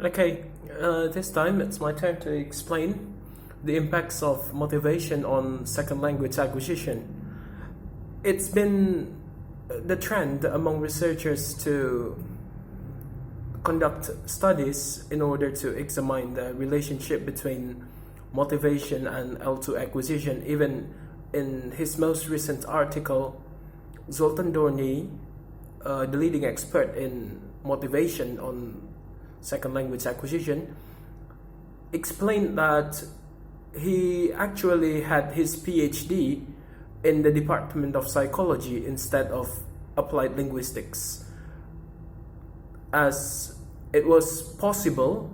Okay, this time it's my turn to explain the impacts of motivation on second language acquisition. It's been the trend among researchers to conduct studies in order to examine the relationship between motivation and L2 acquisition. Even in his most recent article, Zoltan Dorney, the leading expert in motivation on second language acquisition, explained that he actually had his PhD in the Department of Psychology instead of Applied Linguistics, as it was possible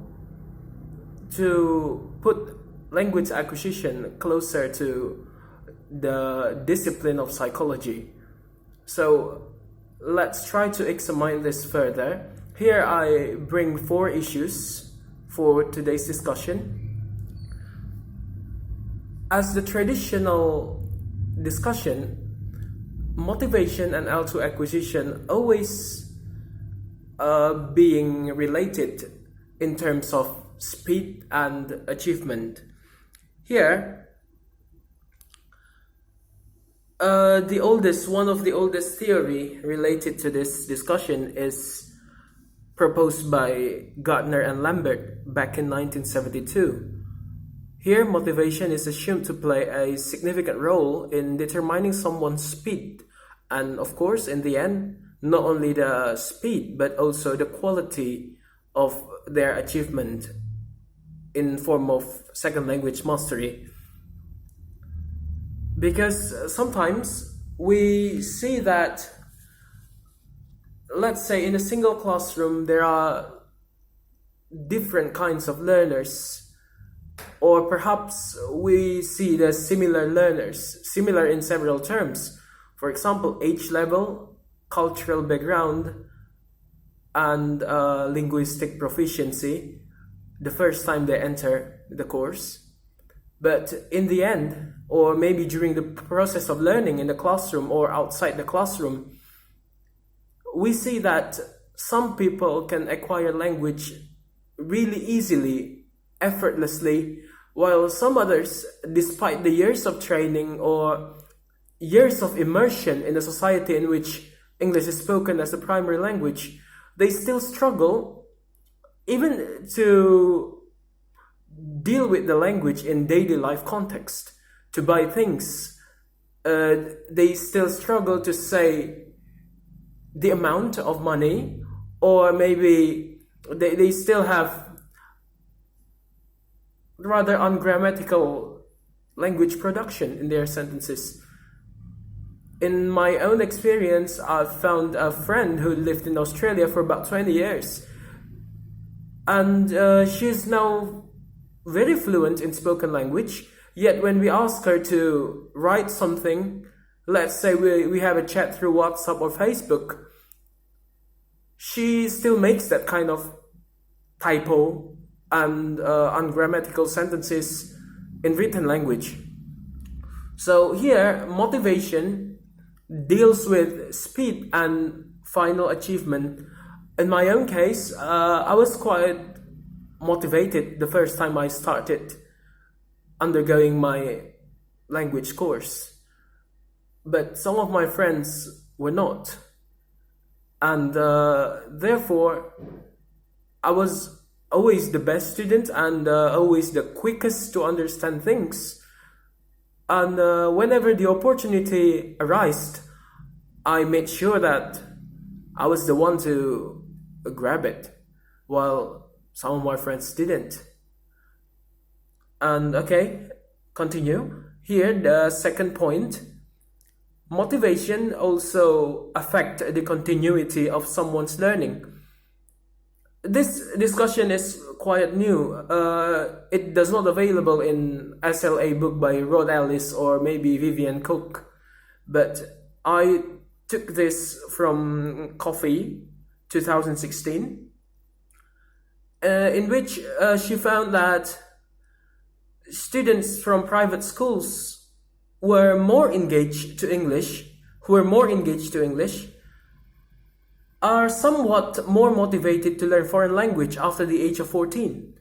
to put language acquisition closer to the discipline of psychology. So let's try to examine this further. Here I bring 4 issues for today's discussion. As the traditional discussion, motivation and L2 acquisition always being related in terms of speed and achievement. Here, one of the oldest theory related to this discussion is proposed by Gardner and Lambert back in 1972. Here, motivation is assumed to play a significant role in determining someone's speed, and of course, in the end, not only the speed but also the quality of their achievement in form of second language mastery. Because sometimes we see that, let's say, in a single classroom there are different kinds of learners, or perhaps we see the similar learners, similar in several terms. For example, age level, cultural background, and linguistic proficiency the first time they enter the course. But in the end, or maybe during the process of learning in the classroom or outside the classroom, we see that some people can acquire language really easily, effortlessly, while some others, despite the years of training or years of immersion in a society in which English is spoken as a primary language, they still struggle even to deal with the language in daily life context, to buy things. They still struggle to say the amount of money, or maybe they still have rather ungrammatical language production in their sentences. In my own experience, I've found a friend who lived in Australia for about 20 years, and she's now very fluent in spoken language. Yet when we ask her to write something, let's say we have a chat through WhatsApp or Facebook, she still makes that kind of typo and ungrammatical sentences in written language. So here, motivation deals with speed and final achievement. In my own case, I was quite motivated the first time I started undergoing my language course, but some of my friends were not, and therefore I was always the best student and always the quickest to understand things, and whenever the opportunity arose, I made sure that I was the one to grab it, while some of my friends didn't. And okay, continue. Here, the second point, motivation also affect the continuity of someone's learning. This discussion is quite new. It does not available in SLA book by Rod Ellis or maybe Vivian Cook, but I took this from Coffee 2016, in which she found that students from private schools were more engaged to English, are somewhat more motivated to learn foreign language after the age of 14.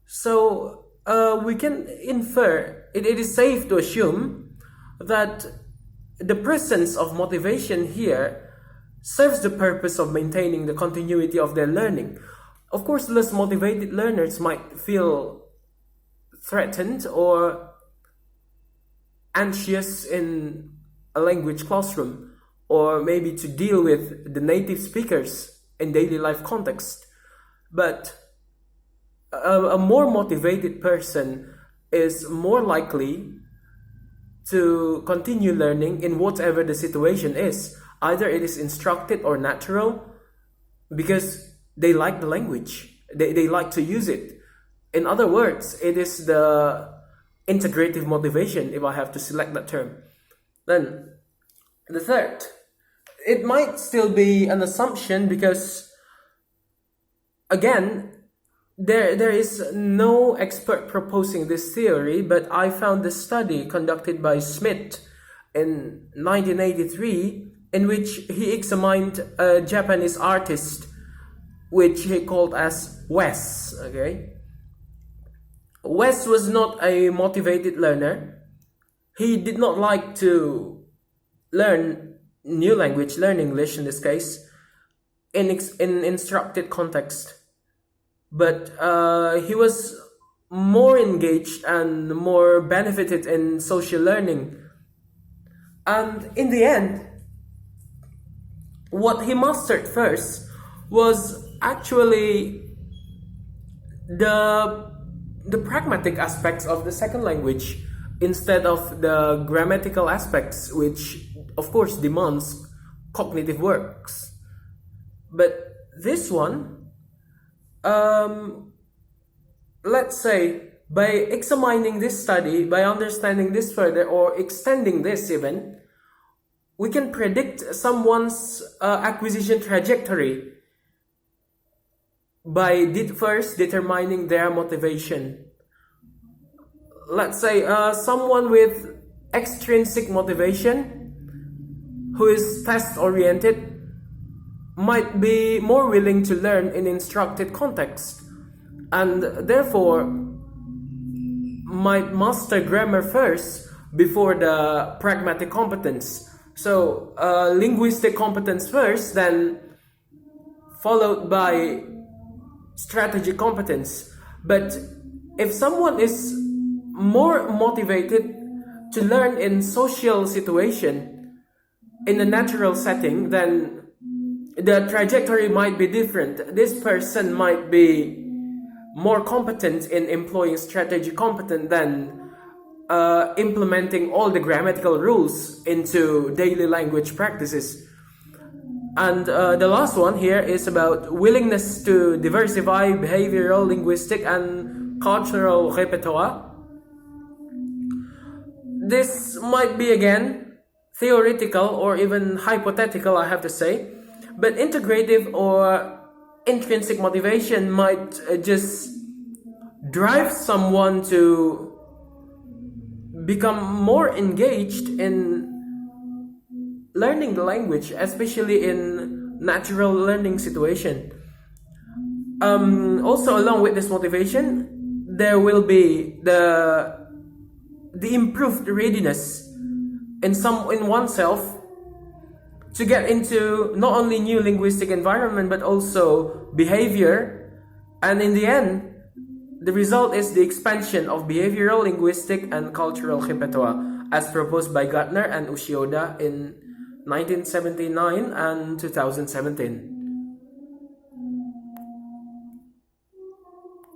So we can infer, it is safe to assume that the presence of motivation here serves the purpose of maintaining the continuity of their learning. Of course, less motivated learners might feel threatened or anxious in a language classroom, or maybe to deal with the native speakers in daily life context. But a more motivated person is more likely to continue learning in whatever the situation is. Either it is instructed or natural, because they like the language. They like to use it. In other words, it is the integrative motivation, if I have to select that term. Then, the third, it might still be an assumption because, again, there is no expert proposing this theory, but I found a study conducted by Smith in 1983 in which he examined a Japanese artist which he called as Wes. Okay, Wes was not a motivated learner. He did not like to learn new language, learn English in this case, in instructed context. But he was more engaged and more benefited in social learning. And in the end, what he mastered first was actually the pragmatic aspects of the second language instead of the grammatical aspects, which of course demands cognitive works. But this one, let's say, by examining this study, by understanding this further or extending this even, we can predict someone's acquisition trajectory by first determining their motivation. Let's say someone with extrinsic motivation who is test-oriented might be more willing to learn in instructed context and therefore might master grammar first before the pragmatic competence. So linguistic competence first, then followed by strategy competence. But if someone is more motivated to learn in social situation, in a natural setting, then the trajectory might be different. This person might be more competent in employing strategy competent than implementing all the grammatical rules into daily language practices. And the last one here is about willingness to diversify behavioral, linguistic, and cultural repertoire. This might be again theoretical or even hypothetical, I have to say. But integrative or intrinsic motivation might just drive someone to become more engaged in learning the language, especially in natural learning situation. Also, along with this motivation, there will be the improved readiness in oneself to get into not only new linguistic environment but also behavior, and in the end, the result is the expansion of behavioral, linguistic, and cultural repertoire as proposed by Gartner and Ushioda in 1979 and 2017.